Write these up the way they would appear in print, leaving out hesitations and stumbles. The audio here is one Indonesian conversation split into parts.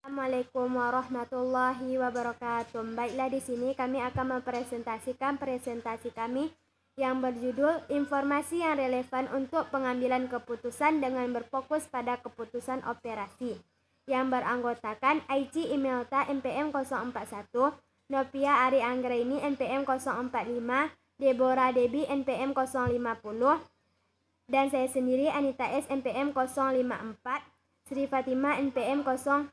Assalamualaikum warahmatullahi wabarakatuh. Baiklah, di sini kami akan mempresentasikan presentasi kami yang berjudul Informasi yang relevan untuk pengambilan keputusan dengan berfokus pada keputusan operasi, yang beranggotakan Aici Imelta NPM 041, Novia Ari Anggraini NPM 045, Deborah Debi NPM 050, dan saya sendiri Anita S NPM 054, Sri Fatima NPM 060.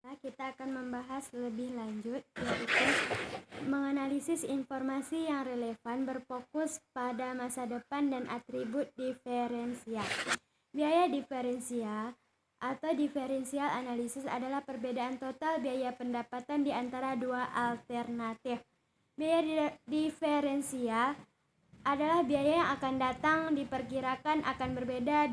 Nah, kita akan membahas lebih lanjut, yaitu menganalisis informasi yang relevan berfokus pada masa depan dan atribut diferensial. Biaya diferensial atau diferensial analisis adalah perbedaan total biaya pendapatan di antara dua alternatif. Biaya diferensial adalah biaya yang akan datang diperkirakan akan berbeda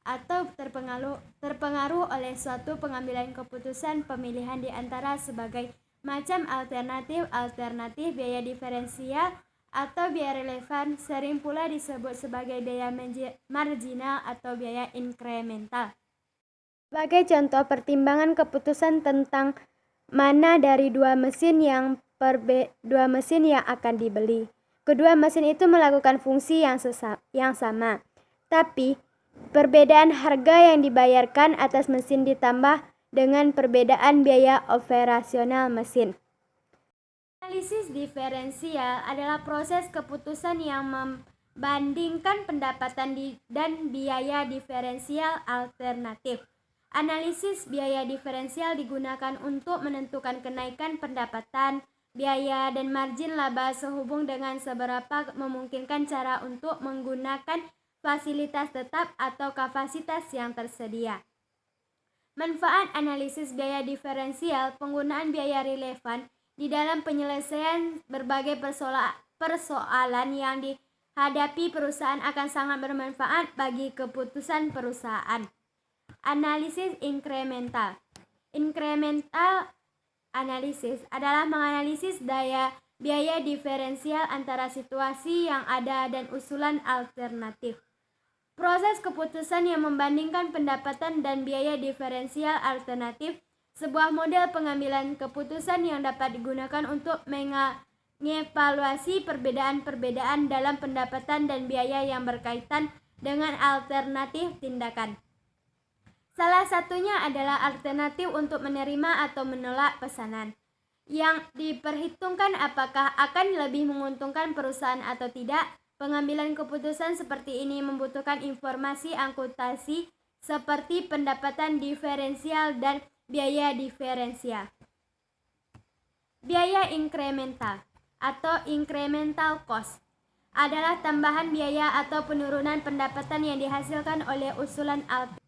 atau terpengaruh oleh suatu pengambilan keputusan pemilihan di antara sebagai macam alternatif biaya diferensial atau biaya relevan sering pula disebut sebagai biaya marginal atau biaya inkremental. Sebagai contoh, pertimbangan keputusan tentang mana dari dua mesin yang akan dibeli. Kedua mesin itu melakukan fungsi yang sama, tapi perbedaan harga yang dibayarkan atas mesin ditambah dengan perbedaan biaya operasional mesin. Analisis diferensial adalah proses keputusan yang membandingkan pendapatan dan biaya diferensial alternatif. Analisis biaya diferensial digunakan untuk menentukan kenaikan pendapatan, biaya, dan margin laba sehubung dengan seberapa memungkinkan cara untuk menggunakan fasilitas tetap atau kapasitas yang tersedia. Manfaat analisis biaya diferensial: penggunaan biaya relevan di dalam penyelesaian berbagai persoalan yang dihadapi perusahaan akan sangat bermanfaat bagi keputusan perusahaan. Analisis inkremental. Inkremental analisis adalah menganalisis biaya diferensial antara situasi yang ada dan usulan alternatif. Proses keputusan yang membandingkan pendapatan dan biaya diferensial alternatif, sebuah model pengambilan keputusan yang dapat digunakan untuk mengevaluasi perbedaan-perbedaan dalam pendapatan dan biaya yang berkaitan dengan alternatif tindakan. Salah satunya adalah alternatif untuk menerima atau menolak pesanan, yang diperhitungkan apakah akan lebih menguntungkan perusahaan atau tidak. Pengambilan keputusan seperti ini membutuhkan informasi akuntansi seperti pendapatan diferensial dan biaya diferensial. Biaya inkremental atau incremental cost adalah tambahan biaya atau penurunan pendapatan yang dihasilkan oleh usulan alternatif.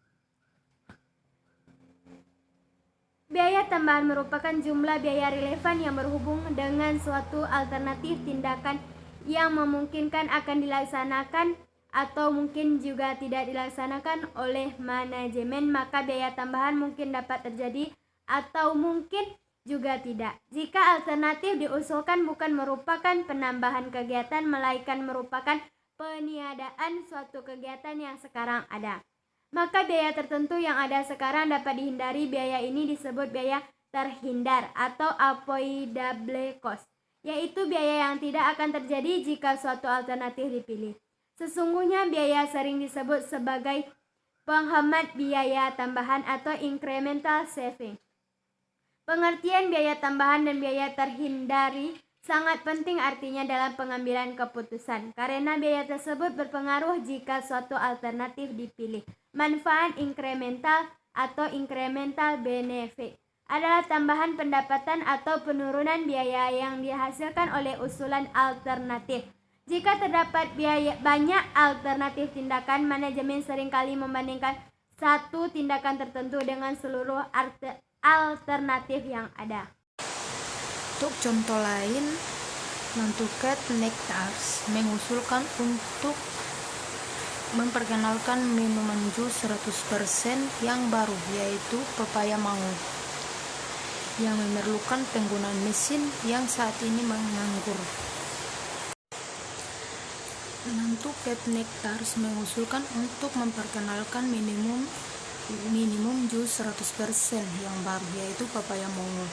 Biaya tambahan merupakan jumlah biaya relevan yang berhubung dengan suatu alternatif tindakan yang memungkinkan akan dilaksanakan atau mungkin juga tidak dilaksanakan oleh manajemen. Maka biaya tambahan mungkin dapat terjadi atau mungkin juga tidak. Jika alternatif diusulkan bukan merupakan penambahan kegiatan, melainkan merupakan peniadaan suatu kegiatan yang sekarang ada, maka biaya tertentu yang ada sekarang dapat dihindari. Biaya ini disebut biaya terhindar atau avoidable cost, yaitu biaya yang tidak akan terjadi jika suatu alternatif dipilih. Sesungguhnya biaya sering disebut sebagai penghemat biaya tambahan atau incremental saving. Pengertian biaya tambahan dan biaya terhindari sangat penting artinya dalam pengambilan keputusan, karena biaya tersebut berpengaruh jika suatu alternatif dipilih. Manfaat incremental atau incremental benefit adalah tambahan pendapatan atau penurunan biaya yang dihasilkan oleh usulan alternatif. Jika terdapat banyak alternatif tindakan, manajemen seringkali membandingkan satu tindakan tertentu dengan seluruh alternatif yang ada. Untuk contoh lain, Nantucket Nectars mengusulkan untuk memperkenalkan minuman jus 100% yang baru, yaitu pepaya mango, yang memerlukan penggunaan mesin yang saat ini menganggur. Nantucket Nectars mengusulkan untuk memperkenalkan minimum jus 100% yang baru, yaitu papaya mango,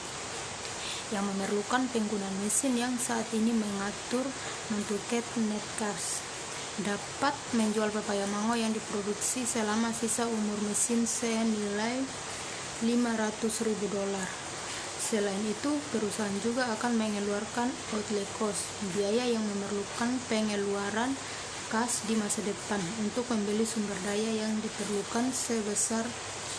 yang memerlukan penggunaan mesin yang saat ini mengatur Nantucket Netcars dapat menjual papaya mango yang diproduksi selama sisa umur mesin senilai $500.000. Selain itu, perusahaan juga akan mengeluarkan outlay cost, biaya yang memerlukan pengeluaran kas di masa depan untuk membeli sumber daya yang diperlukan sebesar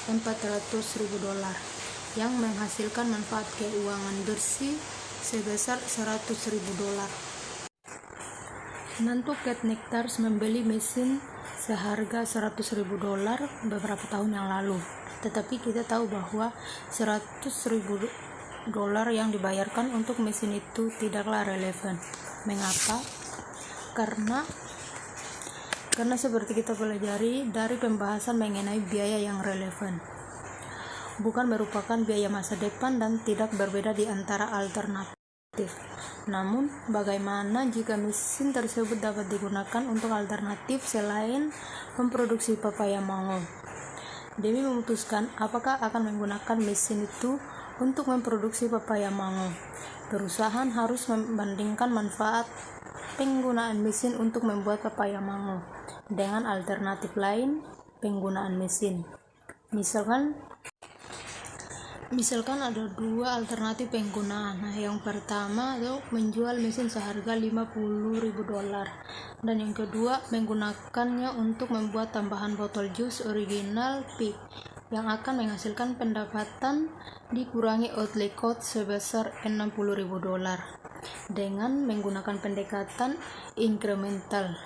$400.000, yang menghasilkan manfaat keuangan bersih sebesar $100.000. Nantucket Netcars membeli mesin seharga $100.000 beberapa tahun yang lalu, tetapi kita tahu bahwa $100.000 yang dibayarkan untuk mesin itu tidaklah relevan. Mengapa? Karena seperti kita pelajari dari pembahasan mengenai biaya yang relevan, bukan merupakan biaya masa depan dan tidak berbeda di antara alternatif. Namun, bagaimana jika mesin tersebut dapat digunakan untuk alternatif selain memproduksi papaya mango? Demi memutuskan apakah akan menggunakan mesin itu untuk memproduksi papaya mango, perusahaan harus membandingkan manfaat penggunaan mesin untuk membuat papaya mango dengan alternatif lain penggunaan mesin. Misalkan ada dua alternatif penggunaan. Yang pertama itu menjual mesin seharga $50.000 dan yang kedua menggunakannya untuk membuat tambahan botol jus original Peak yang akan menghasilkan pendapatan dikurangi outlay cost sebesar $60.000 dengan menggunakan pendekatan incremental.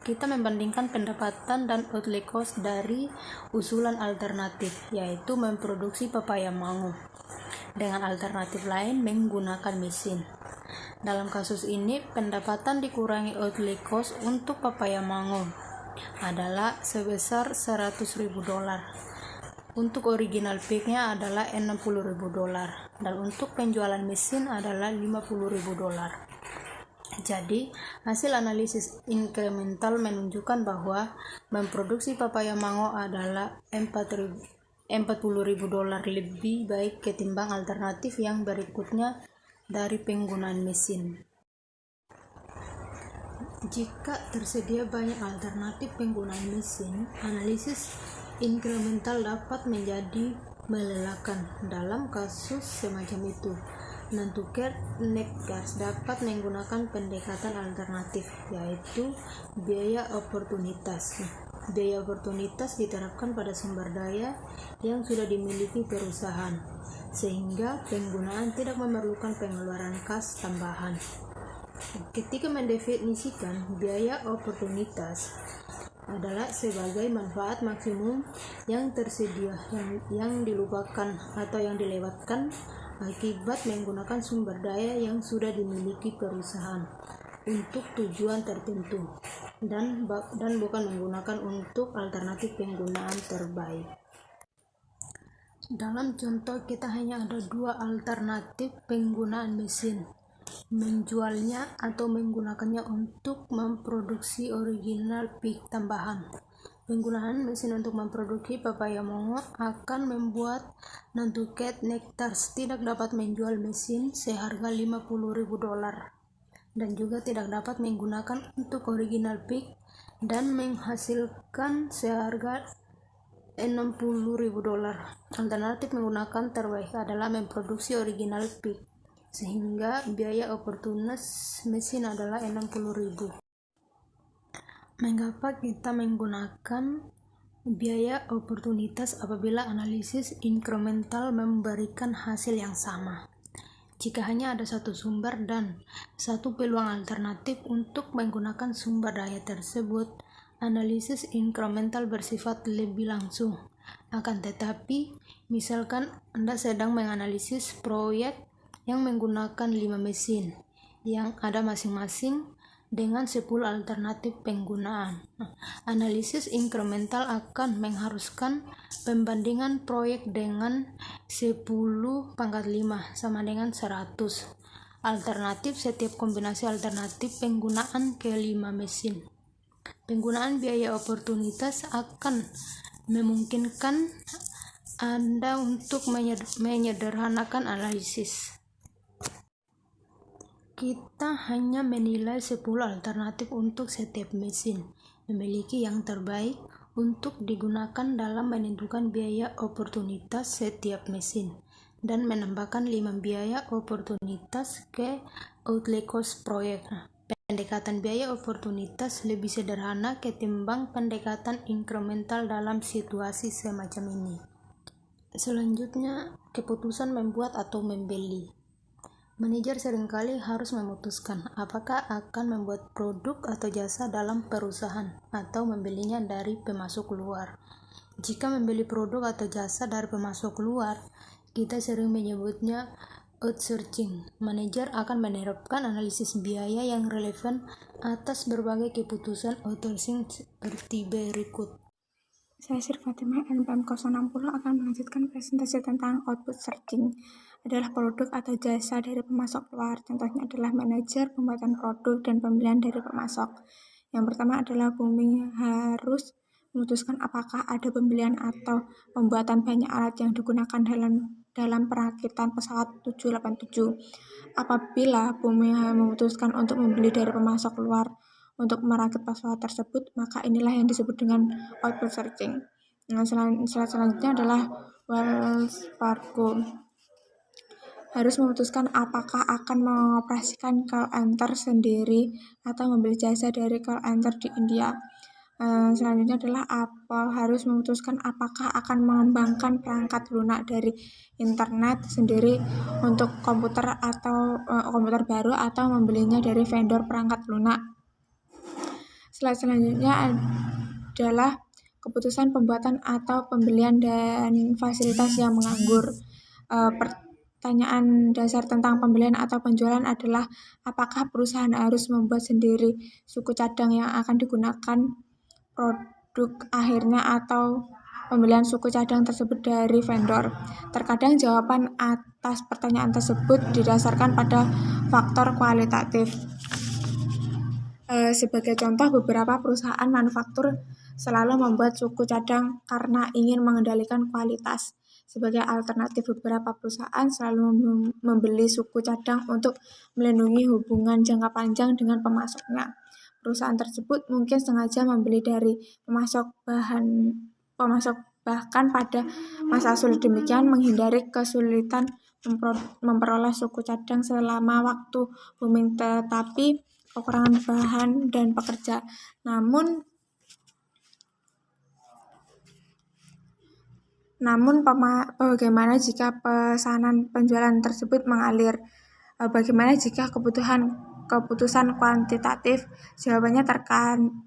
Kita membandingkan pendapatan dan outlay cost dari usulan alternatif, yaitu memproduksi papaya mango, dengan alternatif lain menggunakan mesin. Dalam kasus ini, pendapatan dikurangi outlay cost untuk papaya mango adalah sebesar $100.000. Untuk original Peak-nya adalah $60.000 dan untuk penjualan mesin adalah $50.000. Jadi, hasil analisis incremental menunjukkan bahwa memproduksi papaya mango adalah $40.000 lebih baik ketimbang alternatif yang berikutnya dari penggunaan mesin. Jika tersedia banyak alternatif penggunaan mesin, analisis incremental dapat menjadi melelahkan. Dalam kasus semacam itu, Nantucket Netcars dapat menggunakan pendekatan alternatif, yaitu biaya oportunitas. Biaya oportunitas diterapkan pada sumber daya yang sudah dimiliki perusahaan, sehingga penggunaan tidak memerlukan pengeluaran kas tambahan. Ketika mendefinisikan biaya oportunitas adalah sebagai manfaat maksimum yang tersedia yang dilupakan atau yang dilewatkan akibat menggunakan sumber daya yang sudah dimiliki perusahaan untuk tujuan tertentu dan bukan menggunakan untuk alternatif penggunaan terbaik. Dalam contoh, kita hanya ada dua alternatif penggunaan mesin, menjualnya atau menggunakannya untuk memproduksi original Peak tambahan. Penggunaan mesin untuk memproduksi papaya mango akan membuat Nantucket Netcars tidak dapat menjual mesin seharga $50.000 dan juga tidak dapat menggunakan untuk original Peak dan menghasilkan seharga $60.000. Alternatif menggunakan terbaik adalah memproduksi original Peak, sehingga biaya oportunis mesin adalah $60.000. Mengapa kita menggunakan biaya oportunitas apabila analisis incremental memberikan hasil yang sama? Jika hanya ada satu sumber dan satu peluang alternatif untuk menggunakan sumber daya tersebut, analisis incremental bersifat lebih langsung. Akan tetapi, misalkan Anda sedang menganalisis proyek yang menggunakan 5 mesin yang ada masing-masing dengan 10 alternatif penggunaan. Analisis incremental akan mengharuskan pembandingan proyek dengan 10⁻5 sama dengan 100 alternatif setiap kombinasi alternatif penggunaan ke 5 mesin. Penggunaan biaya oportunitas akan memungkinkan Anda untuk menyederhanakan analisis. Kita hanya menilai 10 alternatif untuk setiap mesin, memiliki yang terbaik untuk digunakan dalam menentukan biaya oportunitas setiap mesin, dan menambahkan 5 biaya oportunitas ke outlay cost proyek. Pendekatan biaya oportunitas lebih sederhana ketimbang pendekatan incremental dalam situasi semacam ini. Selanjutnya, keputusan membuat atau membeli. Manajer seringkali harus memutuskan apakah akan membuat produk atau jasa dalam perusahaan atau membelinya dari pemasok luar. Jika membeli produk atau jasa dari pemasok luar, kita sering menyebutnya outsourcing. Manajer akan menerapkan analisis biaya yang relevan atas berbagai keputusan outsourcing seperti berikut. Saya Sri Fatimah, NPM 060 akan melanjutkan presentasi tentang output searching. Adalah produk atau jasa dari pemasok luar. Contohnya adalah manajer, pembuatan produk, dan pembelian dari pemasok. Yang pertama adalah booming harus memutuskan apakah ada pembelian atau pembuatan banyak alat yang digunakan dalam perakitan pesawat 787. Apabila booming memutuskan untuk membeli dari pemasok luar untuk merakit pesawat tersebut, maka inilah yang disebut dengan output searching. Nah, selanjutnya adalah Wells Fargo harus memutuskan apakah akan mengoperasikan call center sendiri atau membeli jasa dari call center di India. Selanjutnya adalah Apple harus memutuskan apakah akan mengembangkan perangkat lunak dari internet sendiri untuk komputer baru atau membelinya dari vendor perangkat lunak. Selanjutnya adalah keputusan pembuatan atau pembelian dan fasilitas yang menganggur. Pertanyaan dasar tentang pembelian atau penjualan adalah apakah perusahaan harus membuat sendiri suku cadang yang akan digunakan produk akhirnya atau pembelian suku cadang tersebut dari vendor. Terkadang jawaban atas pertanyaan tersebut didasarkan pada faktor kualitatif. Sebagai contoh, beberapa perusahaan manufaktur selalu membuat suku cadang karena ingin mengendalikan kualitas. Sebagai alternatif, beberapa perusahaan selalu membeli suku cadang untuk melindungi hubungan jangka panjang dengan pemasoknya. Perusahaan tersebut mungkin sengaja membeli dari pemasok bahkan pada masa sulit, demikian menghindari kesulitan memperoleh suku cadang selama waktu booming tetapi kekurangan bahan dan pekerja. Namun bagaimana jika pesanan penjualan tersebut mengalir? Bagaimana jika keputusan kuantitatif? Jawabannya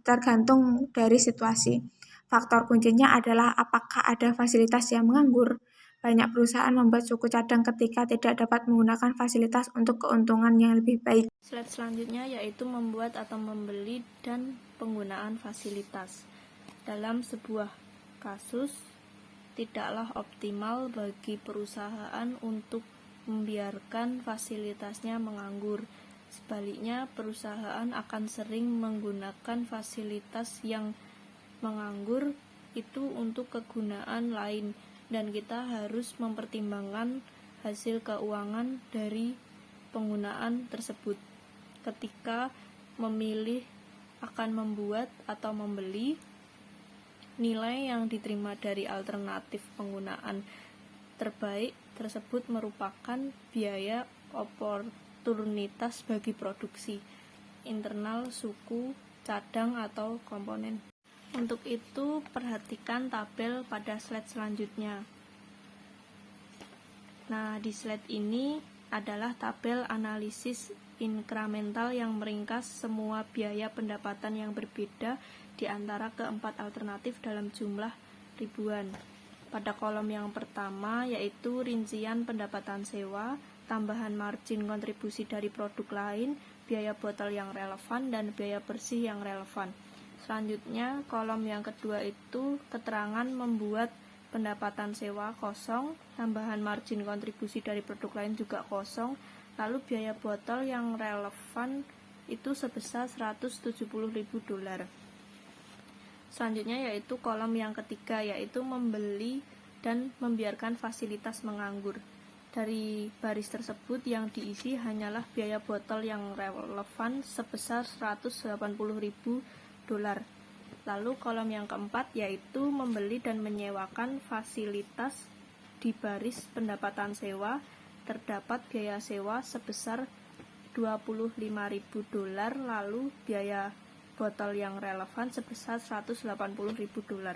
tergantung dari situasi. Faktor kuncinya adalah apakah ada fasilitas yang menganggur. Banyak perusahaan membuat suku cadang ketika tidak dapat menggunakan fasilitas untuk keuntungan yang lebih baik. Slide selanjutnya yaitu membuat atau membeli dan penggunaan fasilitas. Dalam sebuah kasus, tidaklah optimal bagi perusahaan untuk membiarkan fasilitasnya menganggur. Sebaliknya, perusahaan akan sering menggunakan fasilitas yang menganggur itu untuk kegunaan lain, dan kita harus mempertimbangkan hasil keuangan dari penggunaan tersebut ketika memilih akan membuat atau membeli. Nilai yang diterima dari alternatif penggunaan terbaik tersebut merupakan biaya oportunitas bagi produksi internal suku cadang atau komponen. Untuk itu, perhatikan tabel pada slide selanjutnya. Nah, di slide ini adalah tabel analisis inkremental yang meringkas semua biaya pendapatan yang berbeda di antara keempat alternatif dalam jumlah ribuan. Pada kolom yang pertama yaitu rincian pendapatan sewa, tambahan margin kontribusi dari produk lain, biaya botol yang relevan, dan biaya bersih yang relevan. Selanjutnya, kolom yang kedua itu keterangan membuat pendapatan sewa kosong, tambahan margin kontribusi dari produk lain juga kosong, lalu biaya botol yang relevan itu sebesar $170.000. Selanjutnya yaitu kolom yang ketiga, yaitu membeli dan membiarkan fasilitas menganggur. Dari baris tersebut yang diisi hanyalah biaya botol yang relevan sebesar 180.000 dolar. Lalu kolom yang keempat yaitu membeli dan menyewakan fasilitas. Di baris pendapatan sewa terdapat biaya sewa sebesar 25.000 dolar, lalu biaya botol yang relevan sebesar 180.000 dolar.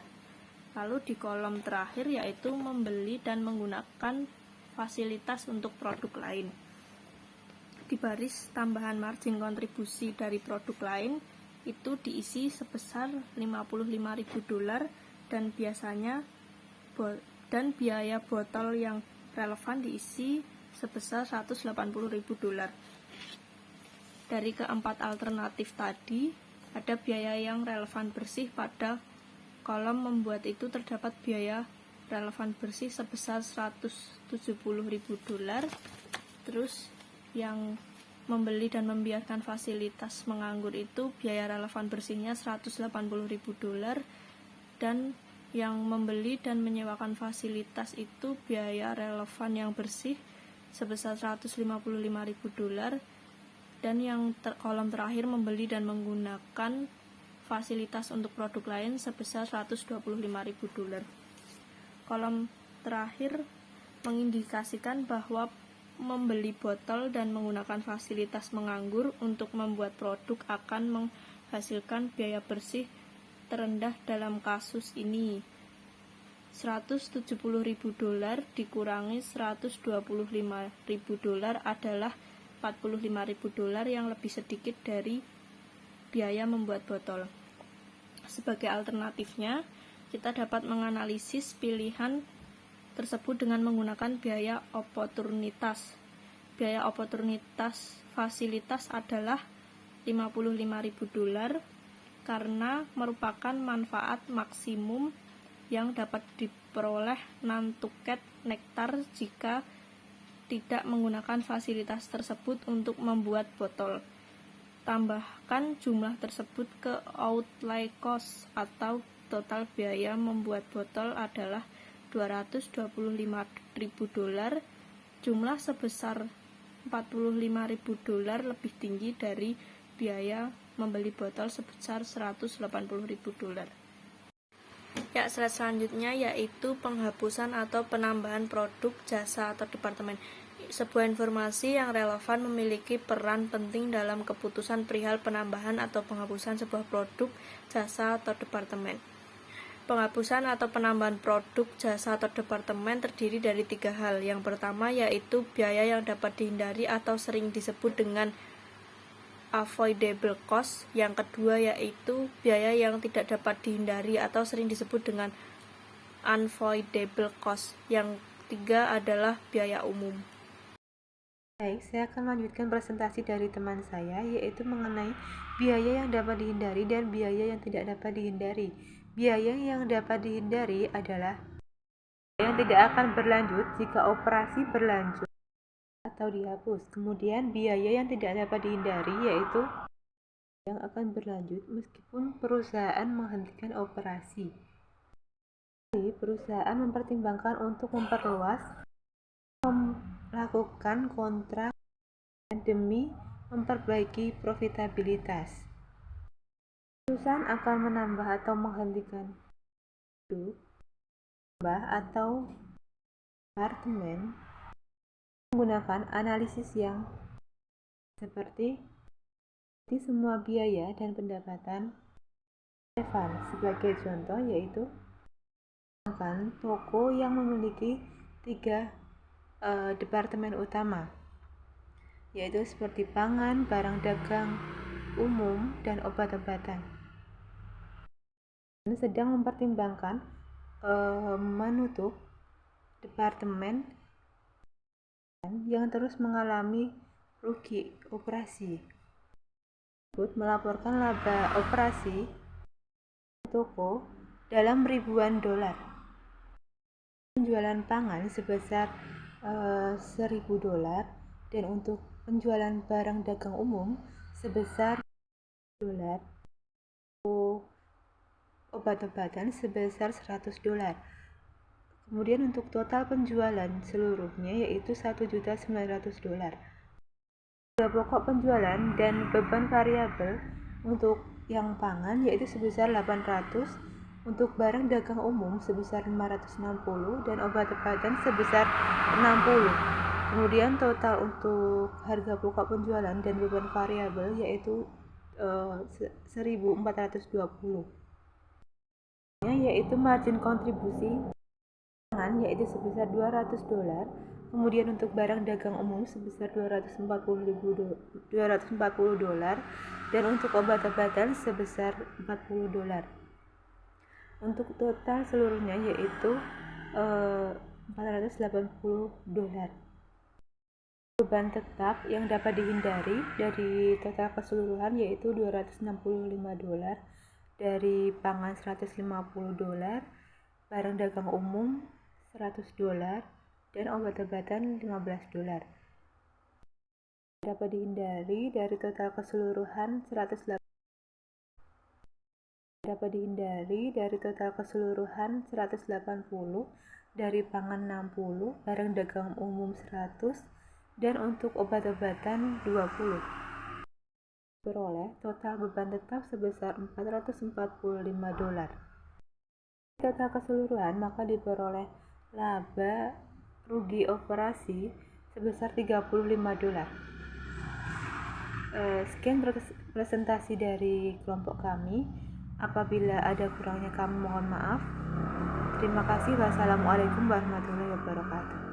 Lalu di kolom terakhir yaitu membeli dan menggunakan fasilitas untuk produk lain. Di baris tambahan margin kontribusi dari produk lain itu diisi sebesar 55.000 dolar dan biaya botol yang relevan diisi sebesar 180.000 dolar. Dari keempat alternatif tadi, ada biaya yang relevan bersih. Pada kolom membuat itu terdapat biaya relevan bersih sebesar 170.000 dolar. Terus yang membeli dan membiarkan fasilitas menganggur itu biaya relevan bersihnya 180.000 dolar, dan yang membeli dan menyewakan fasilitas itu biaya relevan yang bersih sebesar 155.000 dolar. Dan yang kolom terakhir membeli dan menggunakan fasilitas untuk produk lain sebesar 125.000 dolar. Kolom terakhir mengindikasikan bahwa membeli botol dan menggunakan fasilitas menganggur untuk membuat produk akan menghasilkan biaya bersih terendah dalam kasus ini. 170.000 dolar dikurangi 125.000 dolar adalah 45.000 dolar, yang lebih sedikit dari biaya membuat botol. Sebagai alternatifnya, kita dapat menganalisis pilihan tersebut dengan menggunakan biaya oportunitas. Biaya oportunitas fasilitas adalah 55.000 dolar karena merupakan manfaat maksimum yang dapat diperoleh Nantucket Nectar jika tidak menggunakan fasilitas tersebut untuk membuat botol. Tambahkan jumlah tersebut ke outlay cost atau total biaya membuat botol adalah 225.000 dolar. Jumlah sebesar 45.000 dolar lebih tinggi dari biaya membeli botol sebesar 180.000 dolar. Ya, slide selanjutnya yaitu penghapusan atau penambahan produk, jasa, atau departemen. Sebuah informasi yang relevan memiliki peran penting dalam keputusan perihal penambahan atau penghapusan sebuah produk, jasa, atau departemen. Penghapusan atau penambahan produk, jasa, atau departemen terdiri dari 3 hal. Yang pertama yaitu biaya yang dapat dihindari atau sering disebut dengan avoidable cost. Yang kedua yaitu biaya yang tidak dapat dihindari atau sering disebut dengan unavoidable cost. Yang ketiga adalah biaya umum. Baik, saya akan melanjutkan presentasi dari teman saya, yaitu mengenai biaya yang dapat dihindari dan biaya yang tidak dapat dihindari. Biaya yang dapat dihindari adalah yang tidak akan berlanjut jika operasi berlanjut atau dihapus. Kemudian biaya yang tidak dapat dihindari yaitu yang akan berlanjut meskipun perusahaan menghentikan operasi. Jadi, perusahaan mempertimbangkan untuk memperluas melakukan kontrak demi memperbaiki profitabilitas. Perusahaan akan menambah atau menghentikan produk, atau departemen menggunakan analisis yang seperti semua biaya dan pendapatan relevan. Sebagai contoh yaitu toko yang memiliki 3 departemen utama, yaitu seperti pangan, barang dagang umum, dan obat-obatan. Sedang mempertimbangkan menutup departemen yang terus mengalami rugi operasi. Melaporkan laba operasi toko dalam ribuan dolar. Penjualan pangan sebesar 1.000 dolar, dan untuk penjualan barang dagang umum sebesar dolar. obat-obatan sebesar 100 dolar. Kemudian untuk total penjualan seluruhnya yaitu 1.900.000 dolar. Harga pokok penjualan dan beban variabel untuk yang pangan yaitu sebesar 800, untuk barang dagang umum sebesar 560 dan obat-obatan sebesar 60. Kemudian total untuk harga pokok penjualan dan beban variabel yaitu 1.420, yaitu margin kontribusi yaitu sebesar 200 dolar. Kemudian untuk barang dagang umum sebesar 240 dolar dan untuk obat-obatan sebesar 40 dolar. Untuk total seluruhnya yaitu 480 dolar. Beban tetap yang dapat dihindari dari total keseluruhan yaitu 265 dolar, dari pangan 150 dolar, barang dagang umum 100 dolar, dan obat-obatan 15 dolar. Dapat dihindari dari total keseluruhan 180 dari pangan 60, barang dagang umum 100, dan untuk obat-obatan 20. Beroleh total beban tetap sebesar 445 dolar. Total keseluruhan maka diperoleh laba rugi operasi sebesar 35 dolar. Sekian presentasi dari kelompok kami. Apabila ada kurangnya kami mohon maaf. Terima kasih. Wassalamualaikum warahmatullahi wabarakatuh.